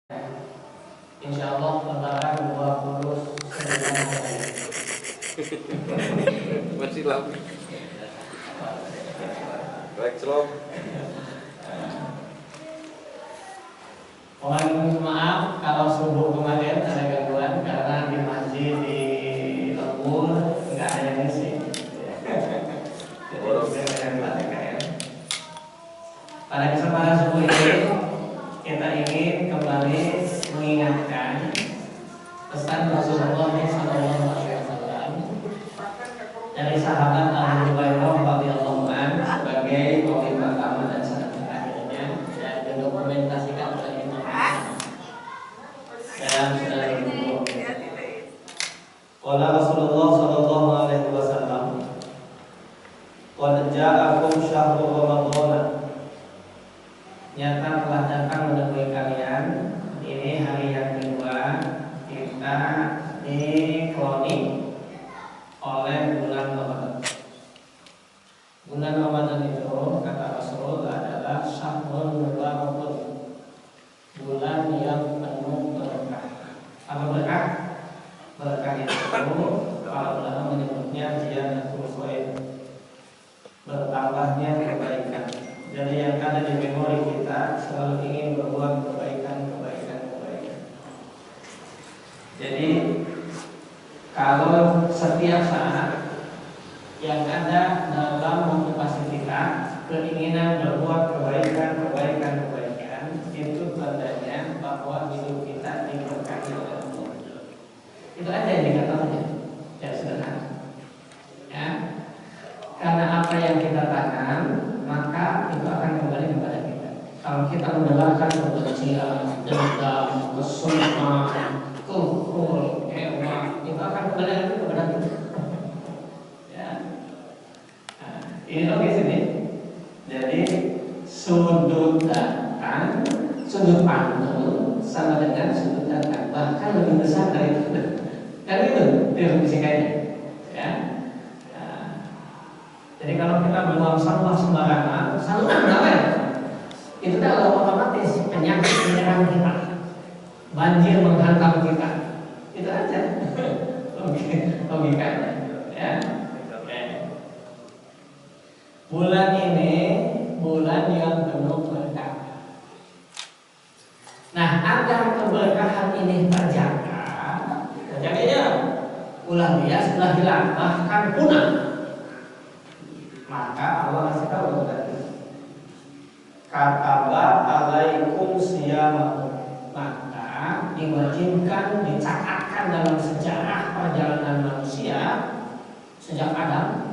Insya Allah lebaran 29 hari. Masih lama. Baik, Celom. Mohon maaf kalau subuh kemarin ada gangguan karena di masjid di Lembur nggak ada yang ngisi. Pada kesempatan subuh ini kita ingin kembali mengingatkan pesan Rasulullah SAW dari sahabat Abu Hurairah radhiyallahu anhu sebagai kopi pertama dan sanad terakhirnya dan didokumentasikan oleh Imam dalam Sunan Al-Bukhari. Qala Rasulullah sallallahu alaihi wasallam, "Qad ja'akum syahrul Ramadan." Nyata telah datang menemui kalian. Ini hari yang kedua kita dikroni oleh bulan Ramadan. Bulan Ramadan itu kata Rasul adalah syahrul mubarakun, bulan yang penuh berkah. Apa berkah? Berkah itu para ulama menyebutnya ziyadatul khair, bertambahnya kebaikan. Jadi yang ada di memori kita selalu ingin berbuat kebaikan. Jadi kalau setiap saat yang ada dalam motivasi kita keinginan berbuat kebaikan, itu tandanya bahwa hidup kita diberkati oleh Allah. Itu aja indikatornya, ya sederhana. Ya, karena apa yang kita tanam maka itu akan kembali kepada kita. Kalau kita mendengarkan kebencian, dendam, kesusahan, kufur, hewan, itu akan kembali kepada kita. Ya, nah, ini logis ini. Jadi sudut datang, sudut pandang sama dengan sudut datang, bahkan lebih besar dari itu. Kan itu fisikanya. Ya. Jadi kalau kita buang sampah sembarangan, saluran apa ya? Itu dah otomatis penyakit menyerang kita, banjir menghantam kita. Itu aja logikanya. Ya. Bulan ini bulan yang penuh berkah. Nah, agar keberkahan ini terjaga, ulah dia sudah hilang bahkan punah. Maka Allah kasih tahu kepada kita, kataba alaikum siyamahu, maka diwajibkan, dicatatkan dalam sejarah perjalanan manusia sejak Adam.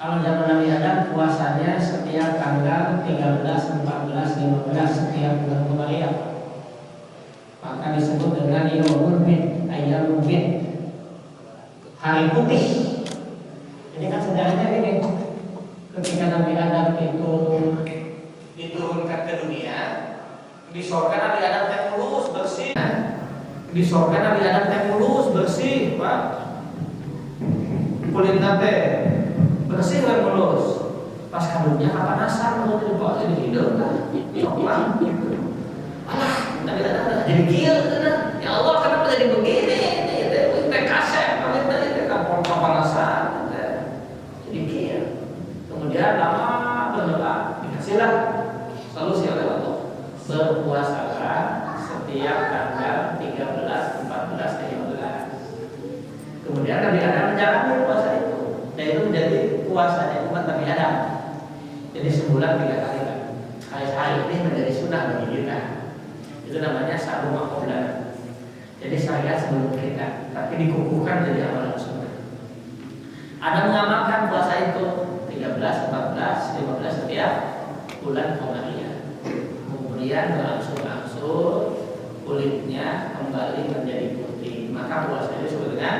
Kalau zaman Nabi Adam puasanya setiap tanggal 13, 14, 15 setiap bulan Ramadan, maka disebut dengan yaumul bid, ayyamul bid, hari putih. Jadi kan sejarahnya ini, ketika Nabi Adam itu diturunkan ke dunia, di sorga Nabi Adam teh mulus bersih. Di sorga Nabi Adam teh mulus bersih, Pak. Kulitnya teh bersih dan mulus. Pas kadunya kapanasan mau dibawa jadi hidup lah. Coklat gitu. Alah, Nabi Adam jadi gila kan. Ya Allah, kenapa jadi begini? Ini teh kasep, tadi teh kapanasan. Jadi gila. Kemudian lama berdoa dikasihlah solusi oleh Allah, berpuasalah setiap tanggal 13, 14, 15. Kemudian Nabi Adam menjalani puasa itu, dan itu menjadi puasanya umat Nabi Adam. Jadi sebulan 3 kali kan. Hari-hari ini menjadi sunnah bagi kita. Itu namanya sabu makoblah. Jadi syariat sebelum kita, tapi dikukuhkan jadi amalan sunnah. Ada mengamalkan puasa itu 13, 14, 15 setiap bulan Ramadan. Kemudian berangsur-angsur kulitnya kembali menjadi putih. Maka puasa itu disebut dengan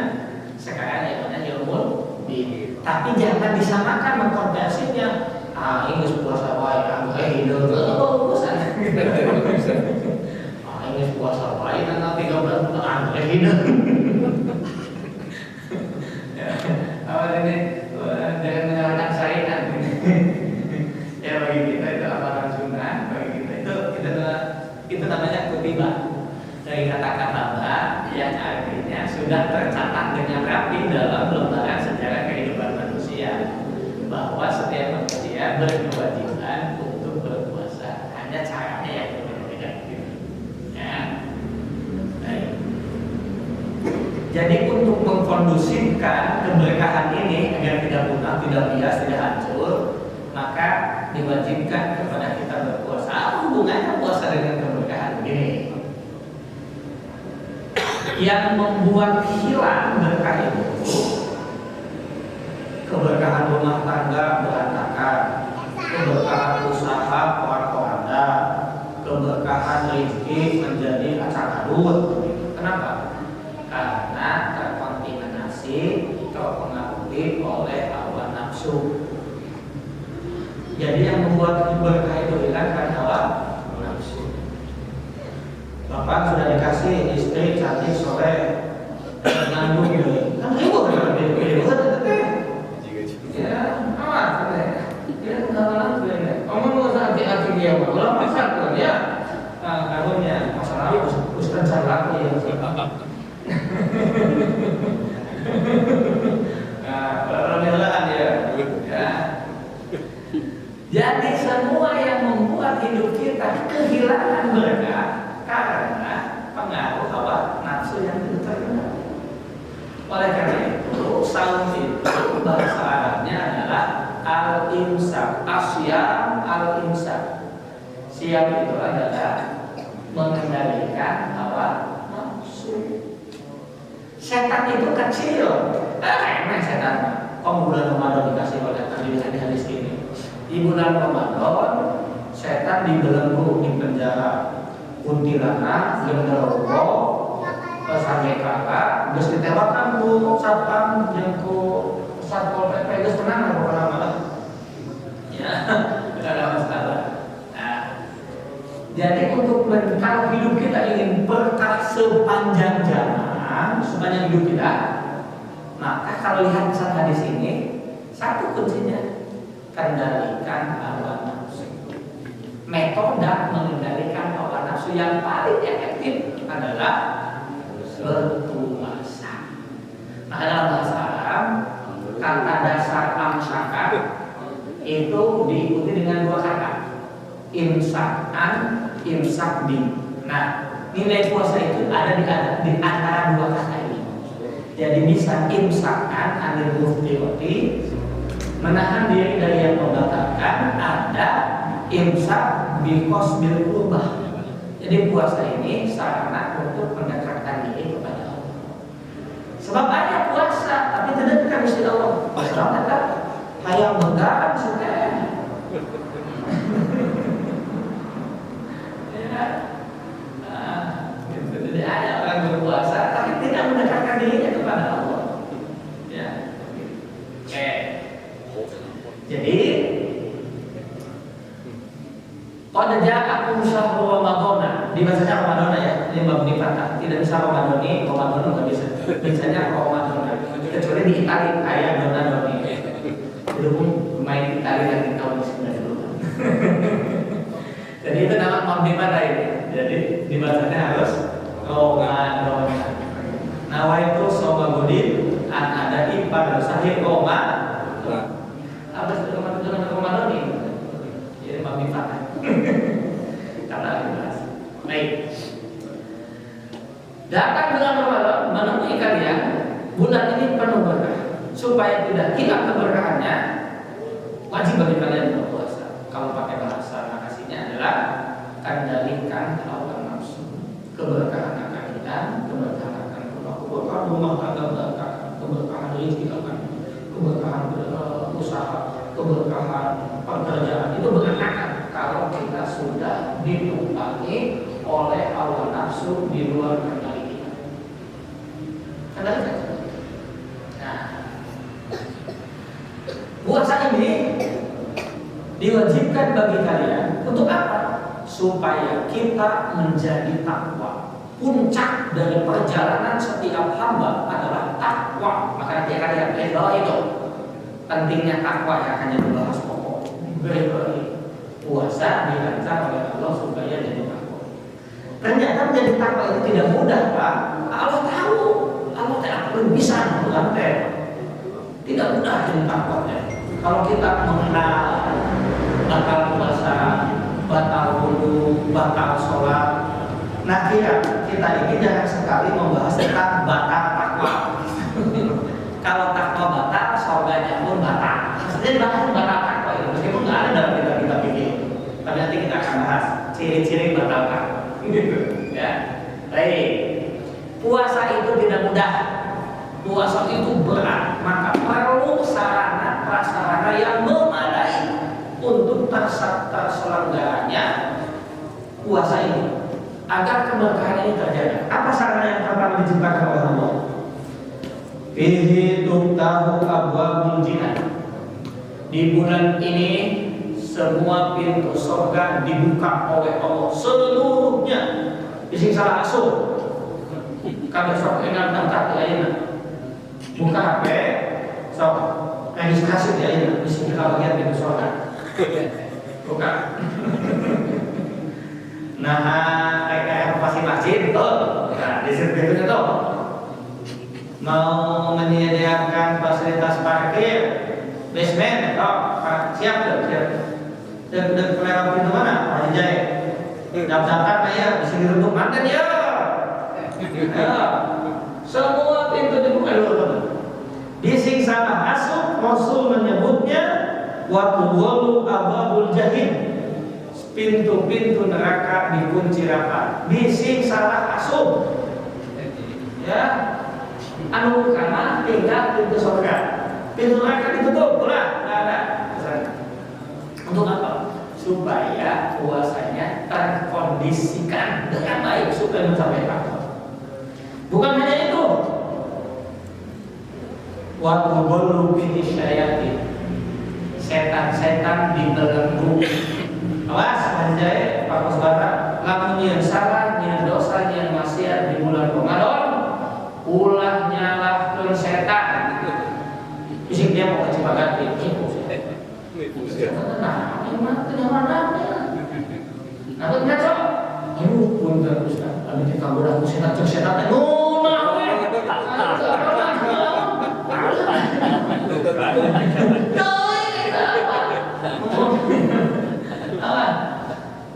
sekarang yang namanya yaumul bid. Tapi jangan disamakan mengkonversinya. Ini puasa wae, hidup bosan. Ini puasa wae, nanti 13 bulan hidup. Apa ini? Jangan menyalahkan syariat. Ya bagi kita itu amalan sunnah, bagi kita itu namanya kutiba. dari kata-kata ba yang artinya sudah tercatat dengan rapi dalam lembaran sejarah kehidupan manusia bahwa setiap manusia berkewajiban untuk berpuasa, hanya caranya yang berbeda-beda. Ya. Baik. Jadi untuk mengkondusifkan keberkahan ini agar tidak punah, tidak bias, tidak hancur, maka diwajibkan kepada kita berpuasa. Apa hubungannya puasa dengan keberkahan ini? Yang membuat hilang berkah itu keberkahan rumah tangga berantakan, keberkahan usaha porak-poranda, keberkahan rezeki menjadi acak-adut. Kenapa? Karena terkontaminasi, terpengaruhi oleh hawa nafsu. Jadi yang membuat berkah itu hilang karena hawa nafsu. Bapak sudah dikasih istri cantik soleh ngandung ini, kan ibu kan pilih ya, amat dia kenalan tuh ya. Omong mau hati-hati dia, kalau pasar tuh ya, karunya masalah ustaz salah ya. Alhamdulillah ya. Jadi semua yang membuat hidup kita kehilangan berkah karena pengaruh hawa nafsu yang tidak terkendali. Oleh karena itu, saum itu bahasa Arabnya adalah al-imsak, asyam al-imsak. Siam itu adalah mengendalikan hawa nafsu. Setan itu kecil, remeh setan. Kok bulan Ramadan dikasih oleh Nabi di hadis ini? Di bulan Ramadan, setan dibelenggu di penjara. Kuntilanak, genderuwo, sampai kakak, terus ditembakkan ku satpam, yang ku satpol pp, terus tenang aku pernah malah. Ya, tidak ada masalah. Nah, jadi untuk kalau hidup kita ingin berkah sepanjang zaman, sepanjang hidup kita, maka kalau lihat pesan hadis ini, satu kuncinya kendalikan hawa nafsu. Metode mengendalikan hawa nafsu yang paling efektif adalah berpuasa. Nah, dalam bahasa Arab, kata dasar amsaka itu diikuti dengan dua kata, imsakan, imsakdi. Nah, nilai puasa itu ada di antara dua kata ini. Jadi bisa imsakan, anil muftiroti, menahan diri dari yang membatalkan, ada imsak bikos bil kubah. Jadi puasa ini sarana untuk mendekatkan diri kepada Allah. Sebab banyak puasa tapi tidak dekat dengan Allah. Puasa kata hayang begar sudah. Ya. Jadi ada orang berpuasa tapi tidak mendekatkan dirinya kepada Allah. Ya. Jadi pada ja'akum syahru Ramadhan, dibacanya Ramadan ya, ini bab di patah. Tidak bisa Ramadhani, Ramadan nggak bisa. Bisanya Ramadan. Kecuali di Italia kayak Donadoni. Belum main Italia lagi tahun 90. Jadi itu nama bab di patah ini. Jadi dibacanya harus Ramadan. Nawa itu Somagudin, ada pada sahih Roma. Apa dengan Ramadan ini? Jadi bab di patah. Kata jelas. Baik. Datang bulan Ramadan menemui kalian, bulan ini penuh berkah. Supaya tidak hilang keberkahannya, wajib bagi kalian berpuasa. Kalau pakai bahasa makasihnya adalah kendalikan hawa nafsu. Keberkahan akan hilang, keberkahan akan keberkahan rumah tangga berkah, keberkahan rezeki akan keberkahan usaha, keberkahan pekerjaan itu berantakan kalau kita sudah ditumpangi oleh hawa nafsu di luar kendali kita. Kendalikan. Nah, puasa ini diwajibkan bagi kalian untuk apa? Supaya kita menjadi takwa. Puncak dari perjalanan setiap hamba adalah takwa. Maka dia akan lihat itu pentingnya takwa yang akan jadi bahas pokok. Puasa dirancang oleh Allah supaya jadi takwa. Ternyata menjadi takwa itu tidak mudah, Pak. Allah tahu, Allah tidak bisa mengatur. Tidak mudah jadi takwanya. Kalau kita mengenal batal puasa, batal wudu, batal sholat, nah kita ini jangan sekali membahas tentang batal takwa. Kalau takwa batal, surganya pun batal. Maksudnya bahas batal takwa itu meskipun nggak ada dalam kita pikir. Tapi nanti kita akan bahas ciri-ciri batal takwa. Gitu, ya. Baik. Puasa itu tidak mudah. Puasa itu berat, maka perlu sarana prasarana yang memadai untuk terselenggaranya puasa ini agar keberkahan ini terjadi. Apa sarana yang pertama diciptakan oleh Allah? Fihi tuftahu abwabul jinan. Di bulan ini semua pintu surga dibuka oleh Allah seluruhnya. Bising salah asuh. Kami sok ingat tentang lainnya. Buka HP, sok registrasi dia ini. Bising kita bagian pintu surga. Buka. Nah, renovasi masjid betul. Nah, di situ itu tuh. Mau menyediakan fasilitas parkir basement, siap tuh. Dan kelewat pintu mana? Pak Jaya. Daftar ya, bisa diruntuk mantan ya. Semua pintu dibuka dulu. Di singsana asuk Rasul menyebutnya wa tuwallu abwabul jahim. Pintu-pintu neraka dikunci rapat. Di singsana asuk. Ya. Anu karena tinggal pintu surga. Pintu neraka ditutup, pula enggak ada. Untuk apa? Supaya puasanya terkondisikan dengan baik supaya mencapai takwa. Bukan hanya itu. Wa tuballu bihi syayatin. Setan-setan dibelenggu. Awas anjay, Pak Saudara, lamun nyeun salah, nyeun dosa, nyeun maksiat di bulan Ramadan, ulah nyalahkeun setan. Bisik dia mau kecil ganti. Nah, ngaco. Aduh, punten Ustaz. Abi teh kabudah setan cek setan teh.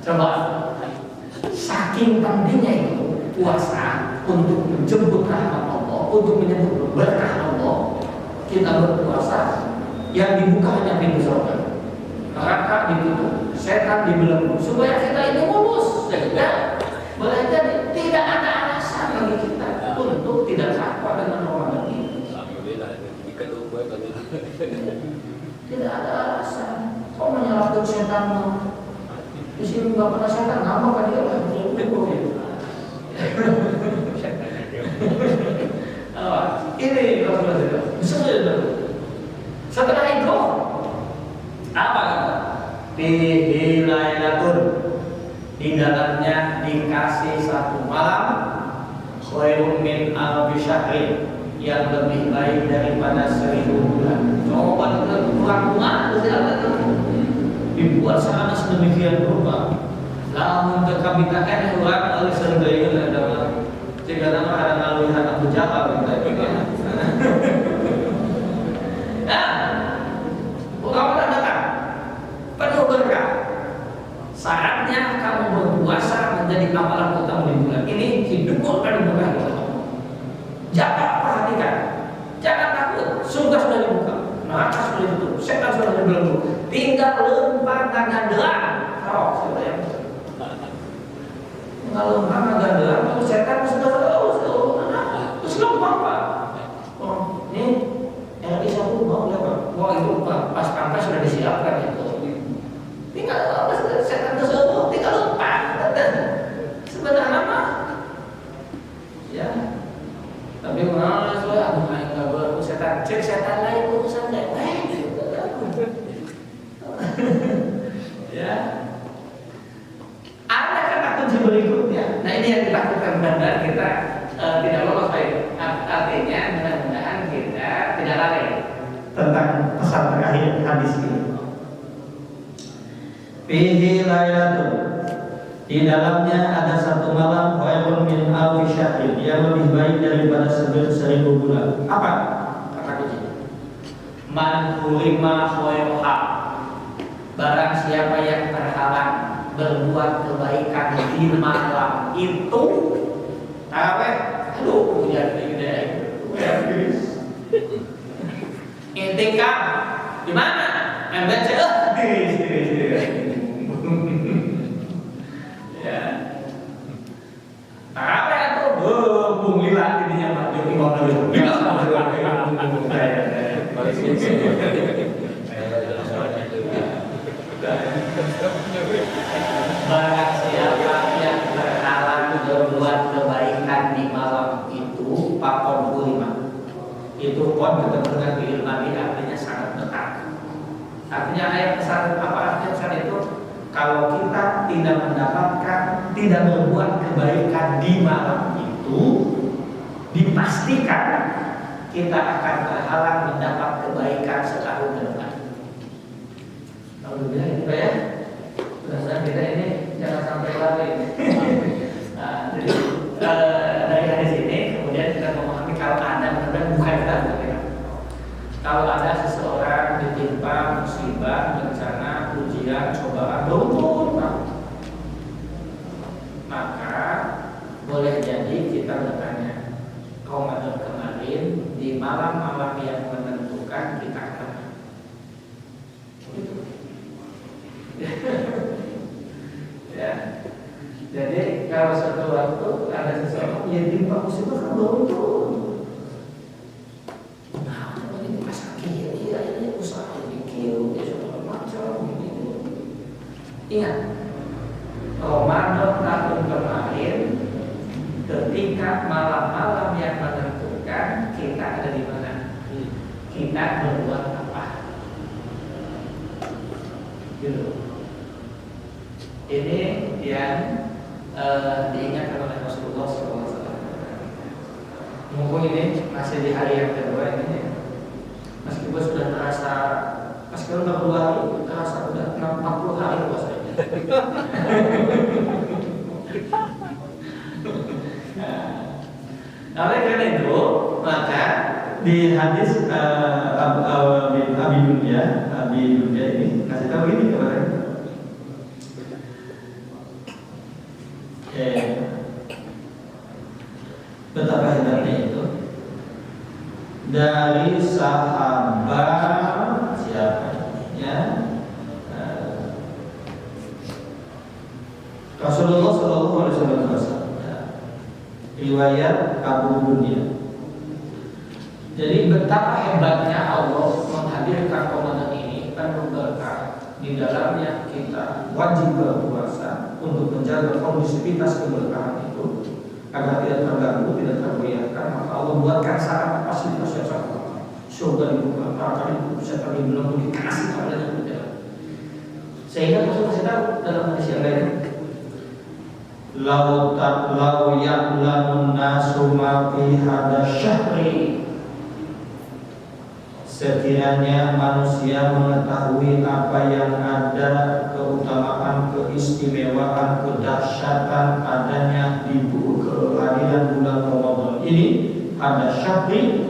Coba. Saking pentingnya itu puasa untuk menjemput rahmat Allah, untuk menyebut berkah Allah. Kita berpuasa yang dibuka hanya pintu surga. Neraka ditutup, setan dibelenggu supaya kita ini mulus, sehingga boleh jadi tidak ada alasan bagi kita untuk tidak takwa dengan Ramadan ini. Tidak ada alasan. Kok menyalahkan setan? Di sini nggak pernah setan, nama kan dia lah. Ini setelah itu apa? Fihi lailatun, di dalamnya dikasih satu malam khairun min alfi syahrin, yang lebih baik daripada 1000 bulan. Coba kurang mana dibuat sarana sedemikian rupa. Lamun teu kabitakan urang euy seudeung adalah jika nama ada ngalihat Abu Jahal gitu. Ramadan datang penuh berkah. Saatnya kamu berpuasa menjadi amalan utama di bulan ini, hidupmu penuh berkah. Jangan perhatikan, jangan takut. Surga sudah dibuka, neraka sudah ditutup, setan sudah dibelenggu. Tinggal lempar gandelan. Tinggal lempar gandelan, lalu setan sudah terus lempar Pak. Oh, ini yang bisa pun mau lempar. Wah itu pas pantai sudah disiapkan itu. Tinggal setan tersebut, tinggal lempar. Sebenarnya apa? Ya. Tapi malas lah, aku main kabar setan. Cek setan lain urusan lain. Ya. Ada kata kunci berikutnya. Nah ini yang ditakutkan benar kita tidak lolos baik. Artinya mudah-mudahan kita tidak lalai tentang pesan terakhir hadis ini. Fihi lailatun, Di dalamnya ada satu malam khairun min alfi syahrin, yang lebih baik daripada 1000 bulan. Apa? Kata kunci. Man hurima khairuha. Barang siapa yang terhalang berbuat kebaikan di malam itu, tarawih. Aduh, hujan gede. Intikam di mana? Membaca ya. Tarawih itu bung lila jadinya Pak Joki mau dulu. Barang siapa yang terhalang berbuat kebaikan di malam itu, pakon kulima. Itu pun benar-benar diilmami, artinya sangat dekat. Artinya ayat pesan apa artinya pesan itu? Kalau kita tidak mendapatkan, tidak berbuat kebaikan di malam itu, dipastikan kita akan terhalang mendapat kebaikan setahun ke depan. Alhamdulillah itu ya. Mudah-mudahan kita ini jangan sampai lari. Nah, jadi dari hadis ini kemudian kita memahami kalau ada benar-benar bukan kita. Kalau ada seseorang ditimpa musibah, bencana, ujian, cobaan, maka boleh jadi kita bertanya, Ramadan kemarin di malam-malam yang menentukan kita kemana? Ya. Jadi kalau suatu waktu ada seseorang yang ditimpa musibah kan beruntung. Ingat, Ramadan tahun kemarin ketika malam-malam yang menentukan kita ada di mana, kita berbuat apa, gitu. Ini yang diingatkan oleh Rasulullah SAW. Mumpung ini masih di hari yang kedua ini, meskipun sudah terasa, meskipun udah 2 hari, terasa udah 40 hari puasanya. Oleh karena itu, maka di hadis Abi Dunya ini kasih tahu ini kepada betapa hebatnya itu dari sahabat siapa ya, Rasulullah SAW bersabda, riwayat Abu Dunya. Jadi betapa hebatnya Allah menghadirkan Ramadan ini penuh berkah. Di dalamnya kita wajib berpuasa untuk menjaga kondisivitas keberkahan itu agar tidak terganggu, tidak tergoyahkan. Maka Allah buatkan sarana fasilitas yang sangat lengkap. Surga dibuka, neraka dibuka, setan belum dikasih kepada yang berjalan. Sehingga Rasul kasih tahu dalam hadis yang lain, lau ya'lamun nasu ma fi hadha syahri, sekiranya manusia mengetahui apa yang ada, keutamaan, keistimewaan, kedahsyatan adanya di kehadiran bulan Ramadan ini, ada syahri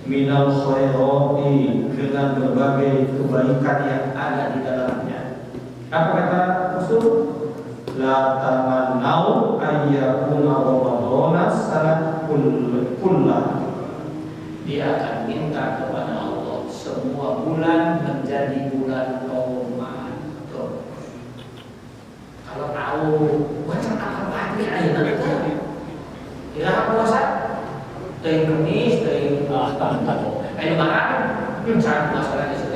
minal khairati, dengan berbagai kebaikan yang ada di dalamnya. Apa kata Rasul? La tamannau ayyakuna Ramadana sanat kullah. Dia akan minta kepada Allah semua bulan menjadi bulan Ramadan. Kalau tahu macam apa lagi ayat itu? Tidak puasa, dari Kamis, dari Lebaran, sangat masalah di situ.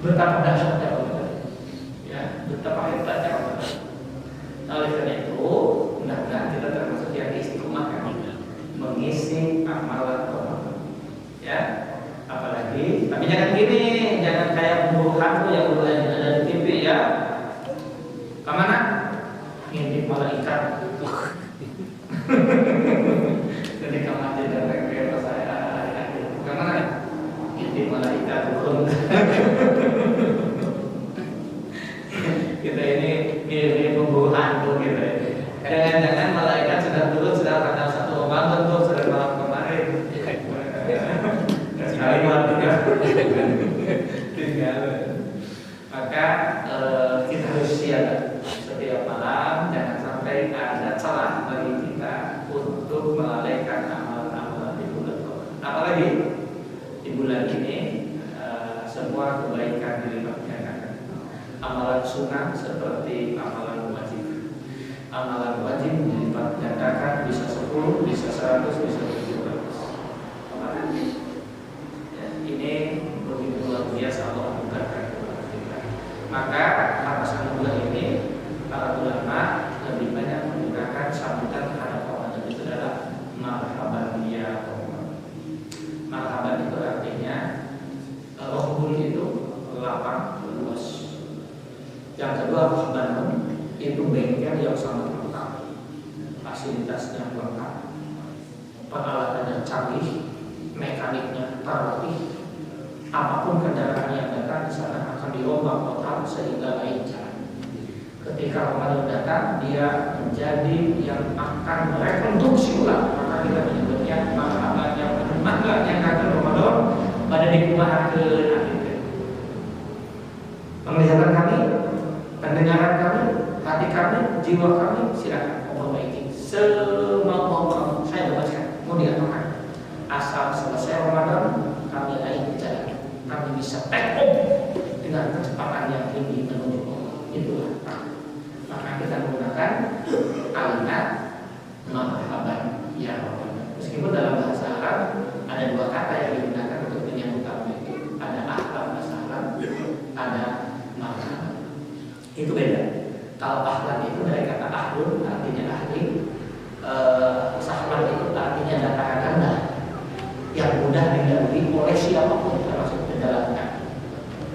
Betapa dahsyatnya Allah, ya, betapa hebatnya Allah. Oleh karena itu, mudah-mudahan kita termasuk yang istiqomah mengisi amalan Ramadan, ya. Apalagi, tapi jangan gini, jangan kayak buruh hantu yang dulu ada di TV, ya. Kemana? Ngintip malaikat. Jadi kemana dan kayak saya, kemana? di malaikat hukum. Kita ini mirip pembunuh hantu gitu ya. Jangan-jangan malaikat sudah turun sudah tanggal 1 Ramadan tuh sudah malam kemarin. Sekali malam tinggal. Maka kita harus siap setiap malam, jangan sampai ada celah bagi kita untuk melalaikan amalan-amalan di bulan Ramadan. Apalagi di bulan ini semua kebaikan dilipat gandakan. Amalan sunnah seperti amalan wajib. Amalan wajib dilipat gandakan bisa 10, bisa 100, bisa 700. Ya, ini begitu luar biasa Allah bukakan kepada kita. Maka atas anugerah ini para ulama lebih banyak menggunakan sambutan terhadap Ramadan itu adalah marhaban ya Ramadan. Marhaban itu artinya rohbul itu lapang luas. Yang kedua rahbanun itu bengkel yang sangat lengkap, fasilitasnya lengkap, peralatannya canggih, mekaniknya terlatih. Apapun kendaraan yang datang di sana akan dirombak total sehingga lain jalan. Ketika Ramadan datang, dia menjadi yang akan merekonstruksi ulang. Maka kita menyebutnya marhaban yang mangga yang kata Ramadan pada dikumahakeun akhir. Penglihatan kami, pendengaran kami, hati kami, jiwa kami silakan memperbaiki semampu kamu. Saya bebaskan, mau diapakan. Asal selesai Ramadan kami lain jalan, kami bisa take off dengan kecepatan yang tinggi menuju Allah. Itulah. Maka kita menggunakan kalimat marhaban ya Ramadan. Meskipun dalam bahasa Arab ada dua kata yang digunakan untuk menyambut tamu itu, ada ahlan wa sahlan, ada marhaban. Itu beda. Kalau ahlan itu dari kata ahlun artinya ahli, sahlan itu artinya datang rendah yang mudah dilalui oleh siapapun termasuk pejalan kaki.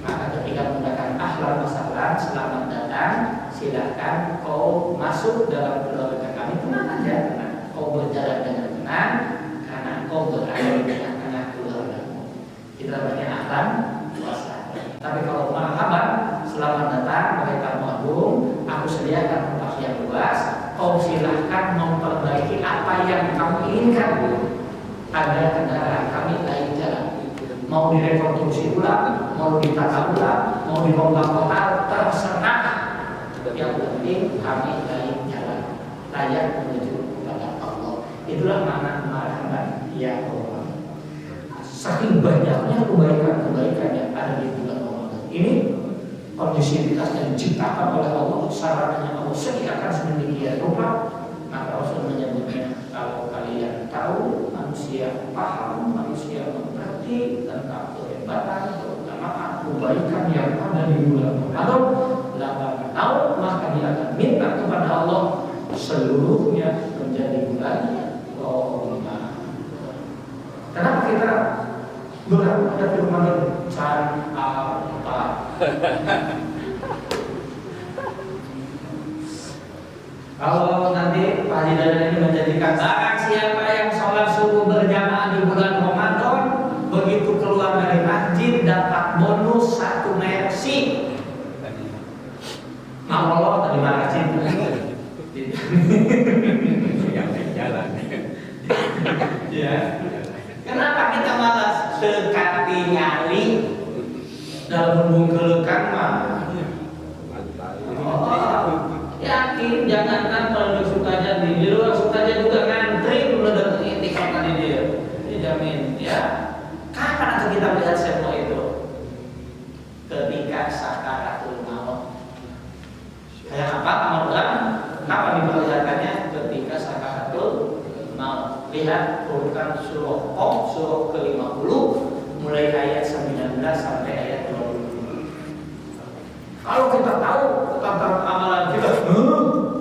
Maka ketika menggunakan ahlan wa sahlan, selamat datang, silakan kau masuk dalam keluarga kami, tenang aja, tenang. Kau berjalan dengan tenang karena kau berada di tengah-tengah keluargamu. Itu namanya ahlan wa sahlan. Tapi kalau marhaban, selamat datang wahai tamu agung, aku sediakan tempat yang luas, kau silahkan memperbaiki apa yang kamu inginkan. Ada kendaraan kami lain jalan, mau direkonstruksi ulang, mau ditata ulang, mau dibongkar total, terserah. Yang penting kami lain jalan, layak menuju kepada Allah. Itulah makna marhaban ya Allah. Saking banyaknya kebaikan-kebaikan yang ada di bulan Ramadan ini, kondisivitasnya diciptakan oleh Allah, sarananya Allah sediakan sedemikian rupa. Maka Rasul menyebutnya, kalau kalian tahu, manusia paham, manusia mengerti tentang kehebatan, keutamaan, kebaikan yang ada di bulan Ramadan, lama tahu maka dia akan minta kepada Allah seluruhnya menjadi bulan Ramadan. Kenapa kita berada di Ramadan? Apa? Kalau nanti Pak Haji Dadan ini menjadikan barang siapa yang sholat subuh berjamaah di bulan Ramadan, begitu keluar dari masjid dapat bonus 1 mercy. Mau Allah tadi masjid. Yang jalan. Ya. Kenapa kita malas dekati nyali dalam membungkelekan mah? Yakin jangankan penduduk Sukajadi, di luar Sukaja juga ngantri udah datang intikaf tadi dia. Dijamin ya. Kapan atau kita melihat semua itu? Ketika sakaratul maut. Kayak apa amalan? Kapan diperlihatkannya? Ketika sakaratul maut. Lihat urutan surah Qaf, surah ke-50 mulai ayat 19 sampai ayat 20. Kalau kita tahu tentang amalan kita,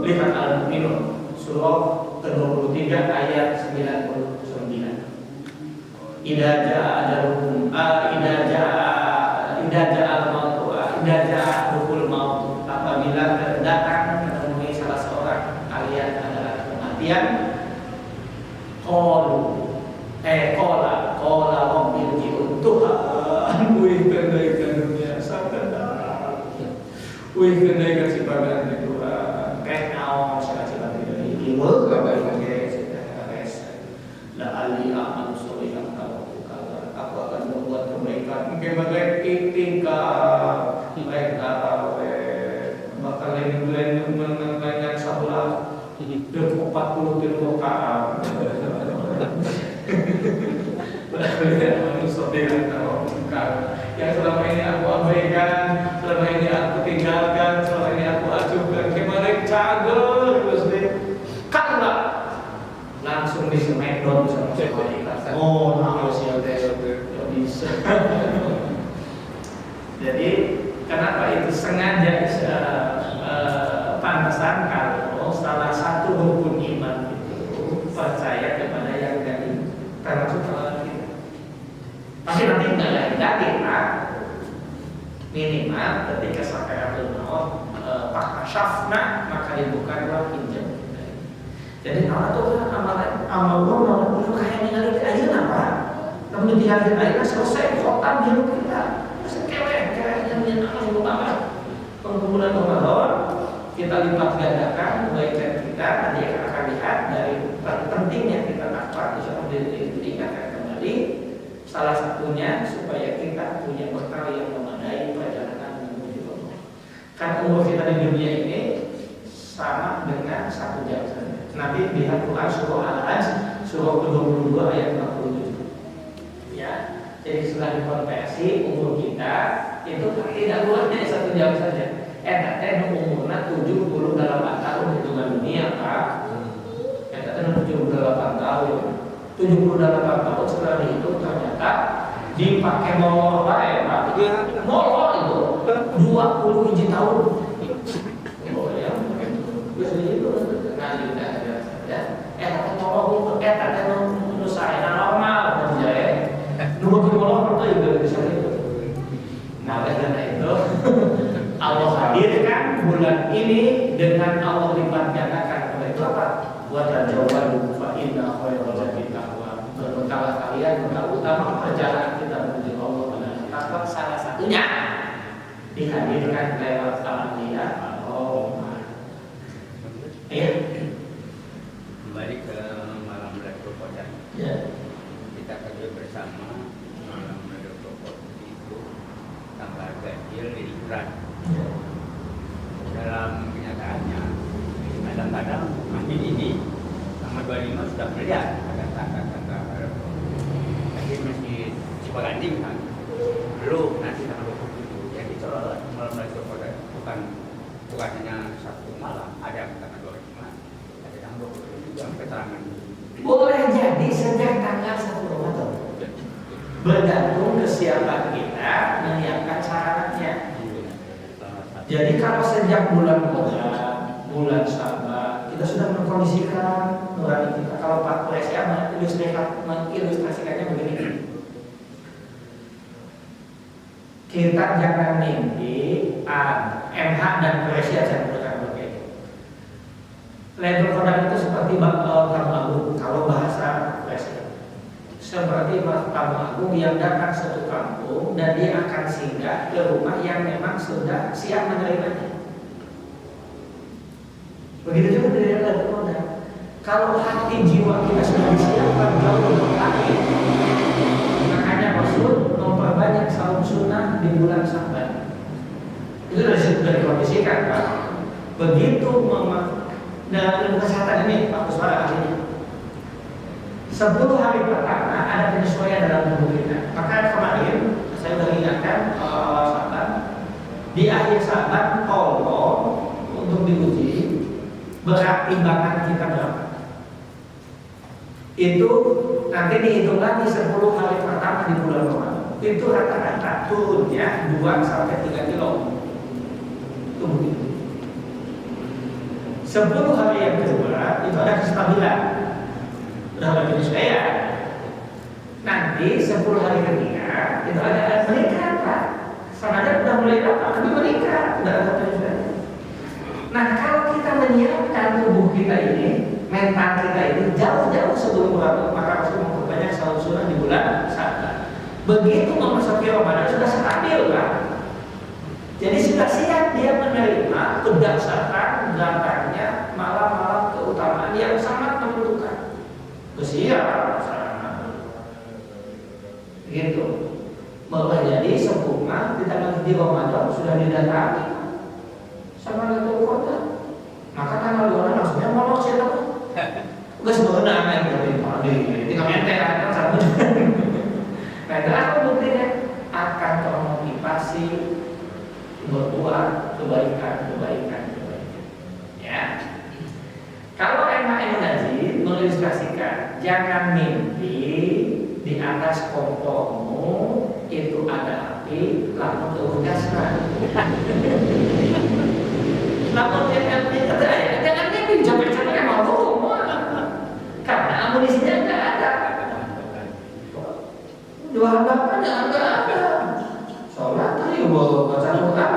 lihat Al-Mu'minun surah ke-23 ayat 99. Idza jaa ajaluhum idza jaa al-maut idza jaa dukul maut, apabila datang menemui salah seorang kalian adalah kematian, qala Wih, kena kasih bagian itu kayak naon saya kasih bagian ini. Ilmu kabar pakai res. La ali amal solihan kalau aku akan membuat kebaikan. Mungkin bagai tingkah mereka bakal yang mengenai sebelah 40 kilo KM. Yang selama ini aku abaikan, selama ini aku tinggalkan, selama ini aku acuhkan, gimana cagel terus deh, karena langsung di smackdown sama sekali. Oh, harus ya bisa. Jadi kenapa itu sengaja pantasan kalau salah satu rukun iman itu percaya kepada yang dari termasuk kita. Tapi nanti nggak kita minimal ketika sakaratul maut pakashafna maka dibukalah pinjam. Jadi kalau tuh amal gua itu kayak ninggalin aja apa? Namun ditinggalin aja selesai khotam hidup kita. Terus kayak yang amal lupa apa? Pengumpulan Ramadan kita lipat gandakan kebaikan kita, nanti akan lihat dari pentingnya kita takwa diingatkan kembali. Salah satunya supaya kita punya bekal yang memadai perjalanan menuju Allah. Kan umur kita di dunia ini sama dengan 1 jam saja. Nanti lihat Quran surah Al-Hajj surah ke-22 ayat 47. Ya, jadi setelah dikonversi umur kita itu tidak buatnya 1 jam saja. Nanti umurnya 78 tahun hitungan dunia, Pak. Nanti 78 tahun. 78 tahun setelah dihitung ternyata dipakai molor ya Pak. Molor itu 20 tahun. Oh ya, terus itu nah juga ada ya. Kata molor itu kata menurut saya normal aja ya. Nomor molor itu juga bisa itu. Nah karena itu Allah hadirkan bulan ini dengan Allah lipat gandakan itu apa? Buat jawaban fa inna khairal zati taqwa. Berbekalah kalian bekal utama perjalanan kita menuju Allah adalah salah satunya dihadirkan lewat al-anbiya Allah. Ya. Kembali ke malam Lailatul Qadar. Ya. Kita kerja bersama malam Lailatul Qadar itu tambah ganjil di Quran. Ya. Dalam kenyataannya kadang-kadang masjid ini sama 25 sudah melihat ada tanda-tanda tapi masjid Cipaganding kan belum nanti tanggal 27 jadi kalau malam Lailatul Qadar bukan hanya Sabtu malam ada tanggal 25 ada tanggal 27 yang keterangan Boleh jadi sejak tanggal 1 Ramadan. Bergantung kesiapan kita menyiapkan syaratnya. Jadi kalau sejak bulan Ramadan, bulan Sya'ban, kita sudah mengkondisikan nurani kita. Kalau Pak Presiden mengilustrasikannya begini. Kita jangan mimpi MH dan Presiden saya menggunakan begitu. Lailatul Qadar itu seperti tamu agung kalau bahasa Presiden. Seperti tamu agung yang datang satu kampung dan dia akan singgah ke rumah yang memang sudah siap menerimanya. Begitu juga dari Lailatul Qadar. Kalau hati jiwa kita sudah disiapkan jauh lebih lagi, makanya Rasul memperbanyak saum sunnah di bulan Sya'ban. Itu sudah dikondisikan, Pak. Begitu dalam ilmu kesehatan ini, Pak Kuswara ahlinya. 10 hari pertama ada penyesuaian dalam tubuh kita. Maka kemarin saya sudah ingatkan Sya'ban, di akhir Sya'ban tolong untuk diuji berat timbangan kita berapa. Itu nanti dihitung lagi 10 hari pertama di bulan Ramadan. Itu rata-rata turunnya 2 sampai 3 kilo. Itu begitu. 10 hari yang kedua itu ada kestabilan. Sudah ada penyesuaian. Nanti 10 hari ketiga itu ada meningkat, Pak. Sengaja sudah mulai dapat, tapi meningkat, sudah ada penyesuaian. Nah, kalau kita menyiapkan tubuh kita ini, mental kita ini jauh-jauh sebelum Ramadan, maka harus memperbanyak saum sunnah di bulan Sya'ban. Begitu memasuki Ramadan sudah stabil, Pak. Jadi sudah siap dia menerima berdasarkan datangnya malam-malam keutamaan yang sangat menentukan. Siap, gitu. Malah jadi sempurna di tanggal 7 Ramadan sudah didatangi sama Lailatul Qadar. Maka tanggal 2 langsungnya molor sih tahu. Enggak sebenarnya main di tinggal ente kan sama. Nah, itu apa buktinya? Akan termotivasi berbuat kebaikan. Ya. Kalau MHM Najib mengilustrasikan, jangan mimpi di atas kompormu itu ada api, lalu tergaskan. Namun jangan mimpi capek-capek mau karena amunisinya nggak ada. Dua bapaknya nggak ada. Sholat tadi baca Quran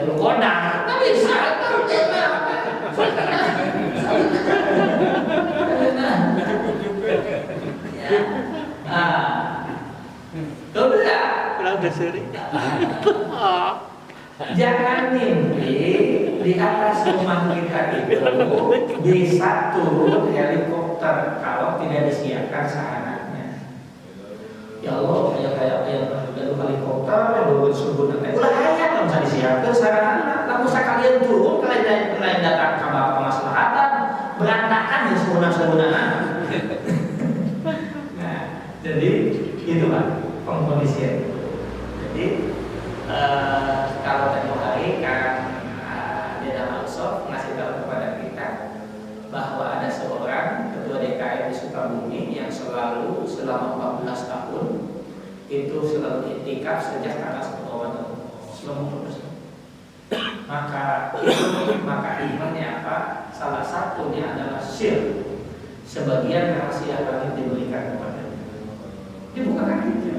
belum kodang, nggak bisa. Jangan mimpi di atas rumah kita itu bisa turun helikopter kalau tidak disiapkan sarannya. Ya Allah, kayak helikopter yang bersembunyi. Ulah hayat nggak bisa disiapkan sarannya. Lalu sekalian turun kalian datang ke kemaslahatan berantakan ya sempurna. Nah, jadi itu Pak pengkondisian. Jadi kalau tempoh hari kan Deda Malsof ngasih tahu kepada kita bahwa ada seorang ketua DKM di Sukabumi yang selalu selama 14 tahun itu selalu iktikaf sejak tanggal 10 Ramadan selama 14 tahun. Maka imannya apa? Salah satunya adalah syir. Sebagian rahasia kami diberikan kepadanya. Dibukakan itu.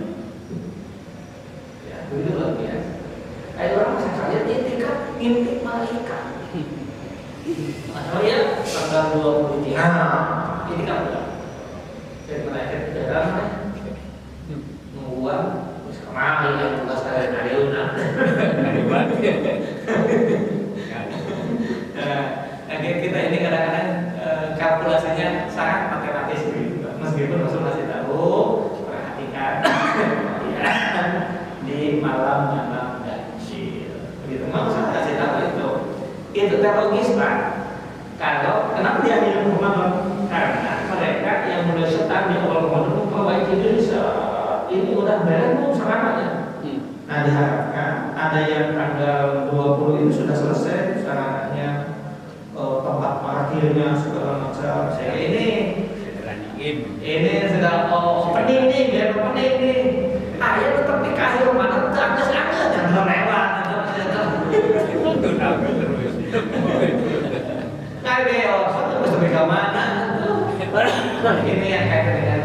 Ya, begitu luar biasa. Kayak orang masa kalian iktikaf intik malaikat. Atau ya tanggal 23. Ini kan udah. Jadi malaikat di dalam membuang kemari yang tugas kalian ada unak. Kita ini kadang-kadang kalkulasinya sangat matematis gitu. Meskipun Rasul masih tahu, perhatikan di malam-malam ganjil. Begitu maksud kasih tahu itu teologis Pak. Kalau kenapa dia minum Ramadan? Karena mereka yang mulai setan di awal Ramadan memperbaiki diri ini udah beres belum serangannya. Nah diharapkan ada yang tanggal 20 itu sudah selesai serangannya, tempat parkirnya segala macam. Saya ini sudah opening nih, biar opening nih. Ayah tetap di akhir Ramadan agak-agak jangan lewat. Satu mesti ke mana? Ini yang kaitan dengan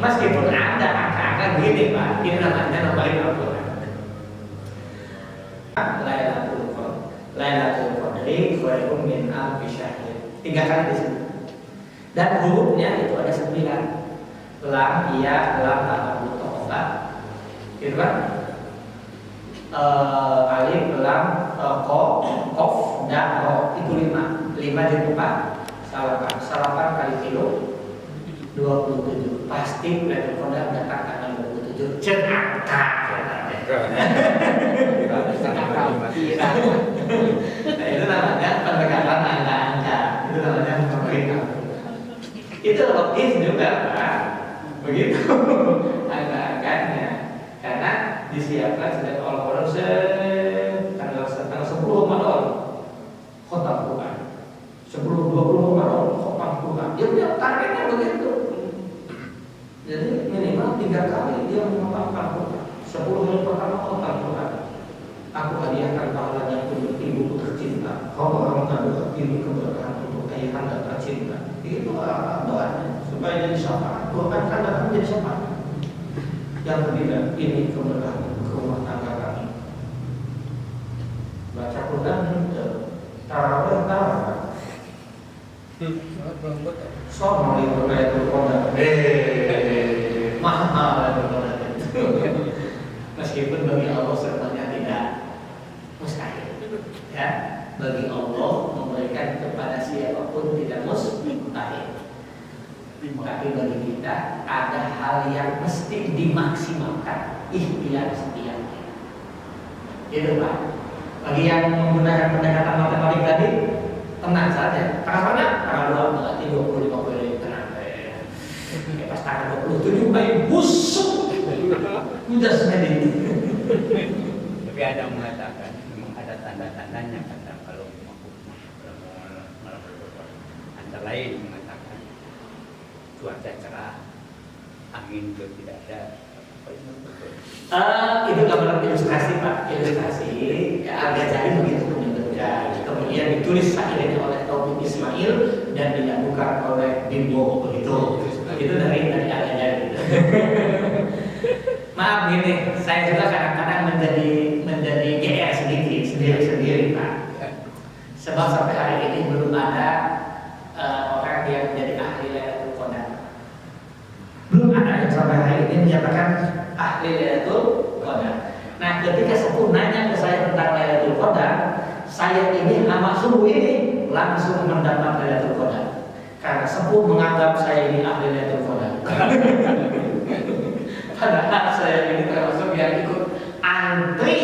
meskipun ada angka-angka gini Pak, ini namanya nambahin Al-Quran. Lailatul Qadri khairun min alfi syahr. 3 kali disebut. Dan hurufnya itu ada 9. Lam, ya, lam, atau to'obat. Gitu kan? Alif, lam, kof, dan ro. Itu 5. 5 jadi 4. Salapan kali kilo 27. Pasti Lailatul Qadar datang tanggal 27. Cenaka. Nah, itu namanya pendekatan angka-angka. Itu namanya pemerintah. Itu logis juga Pak. Begitu angka-angkanya. Karena disiapkan sejak awal tanggal 10 Ramadan khatam Quran. Sebelum 20 Ramadan khatam Quran. Dia targetnya begitu. Jadi minimal 3 kali dia mengkhatamkan Quran. 10 hari pertama khatam Quran. Aku hadiahkan pahalanya untuk ibuku tercinta. Kau mengambil ini keberkahan untuk ayahanda tercinta. Itu doanya supaya jadi syafaat. Doakan datang jadi syafaat. Yang ketiga, ini keberkahan ke rumah tangga kami. Baca Quran, tarawih. Soal itu Lailatul Qadar. Mahal Lailatul Qadar. Meskipun bagi Allah bagi Allah memberikan kepada siapapun tidak mustahil. Tapi bagi kita ada hal yang mesti dimaksimalkan, ikhtiar setiap kita. Itu Pak. Bagi yang menggunakan pendekatan matematik tadi, tenang saja. Tanggal mana? Tanggal 2 berarti 25 kali tenang. Pas tanggal 27 baik busuk. Udah sendiri. Tapi ada yang mengatakan memang ada tanda-tandanya kata kalau antara lain mengatakan cuaca cerah, angin juga tidak ada. Itu gambaran ilustrasi Pak, ilustrasi. Ya agak jadi begitu bentuknya. Kemudian ditulis syairnya oleh Taufik Ismail dan dilakukan oleh Bimbo begitu. Itu dari agak jadi. Maaf gini, saya juga kadang-kadang menjadi GR sendiri Pak. Sebab sampai hari ini belum ada orang yang menjadi ahli Lailatul Qadar. Belum ada yang sampai hari ini menyatakan ahli Lailatul Qadar. Nah, ketika sepuh nanya ke saya tentang Lailatul Qadar, saya ini sama subuh ini langsung mendapat Lailatul Qadar. Karena sepuh menganggap saya ini ahli Lailatul Qadar. Padahal saya ini termasuk yang ikut antri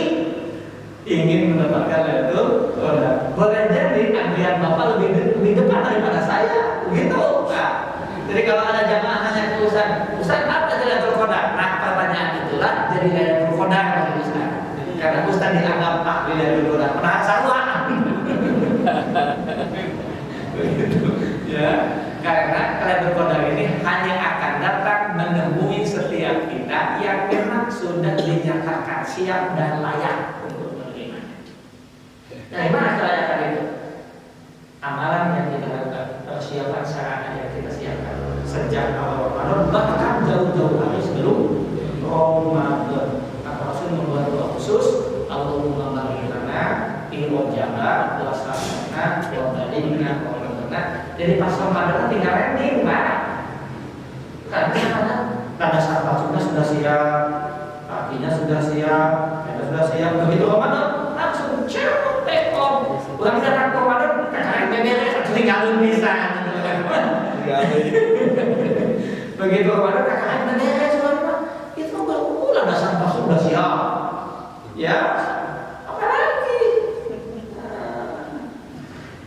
ingin mendapatkan Lailatul Qadar. Boleh jadi antrian Bapak lebih depan daripada saya, begitu. Nah, jadi kalau ada jamaah nanya ke Ustaz apa Lailatul Qadar? Nah, pertanyaan itulah jadi Lailatul Qadar bagi Ustaz. Karena Ustaz dianggap ahli Lailatul Qadar. Pernah salah. Begitu. Ya, karena Lailatul Qadar ini hanya akan datang menemui setiap kita yang memang sudah dinyatakan siap dan layak untuk menerima. Dari mana kelayakan itu? Amalan yang kita lakukan, persiapan sarana yang kita siapkan sejak awal Ramadan, bahkan jauh-jauh hari sebelum Ramadan. Maka Rasul membuat doa khusus, Allahumma barik lana fi Rajab wa Sya'ban wa balikna wa Ramadan. Jadi pas Ramadan tinggal ending, Pak. Karena tanda sarpasnya sudah siap, kakinya sudah siap, kita sudah siap. Begitu Ramadan langsung cepat tekom. Ulang datang ke Ramadan, kakak beberes atau tinggalin bisa. Begitu Ramadan kakak beberes semua. Itu berulang dah sarpas sudah siap. Ya, apa lagi?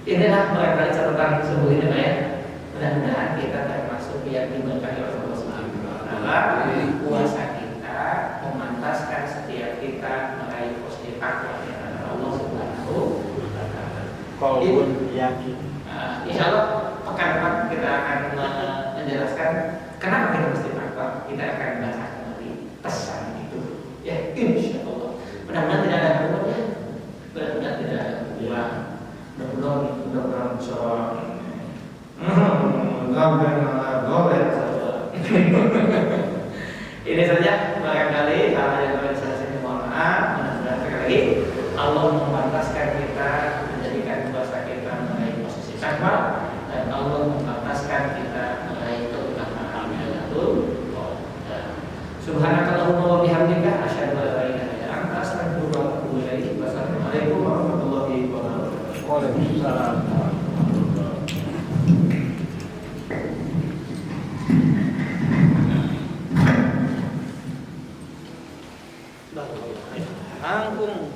Inilah barangkali catatan sebuah ini Pak ya. Mudah-mudahan kita termasuk yang diberkahi oleh Allah Subhanahu wa taala. Puasa kita memantaskan setiap kita meraih positif takwa Allah Subhanahu wa taala. Kalaupun yakin. Insyaallah pekan depan kita akan menjelaskan kenapa kita mesti takwa. Kita akan bahas kembali pesan itu. Ya, insyaallah. Mudah-mudahan tidak ada gangguan ya. Mudah-mudahan tidak ada gangguan. Mudah-mudahan soal ini saja barangkali hal yang boleh saya sini mohon maaf. Mudah-mudahan sekali lagi Allah memantaskan kita menjadikan puasa kita meraih posisi takwa dan Allah memantaskan kita meraih keutamaan Lailatul Qadar. Subhanakallahumma wa bihamdika asyhadu an la ilaha illa anta astaghfiruka wa atubu ilaik. Wassalamualaikum warahmatullahi wabarakatuh. Waalaikumsalam. Angkung.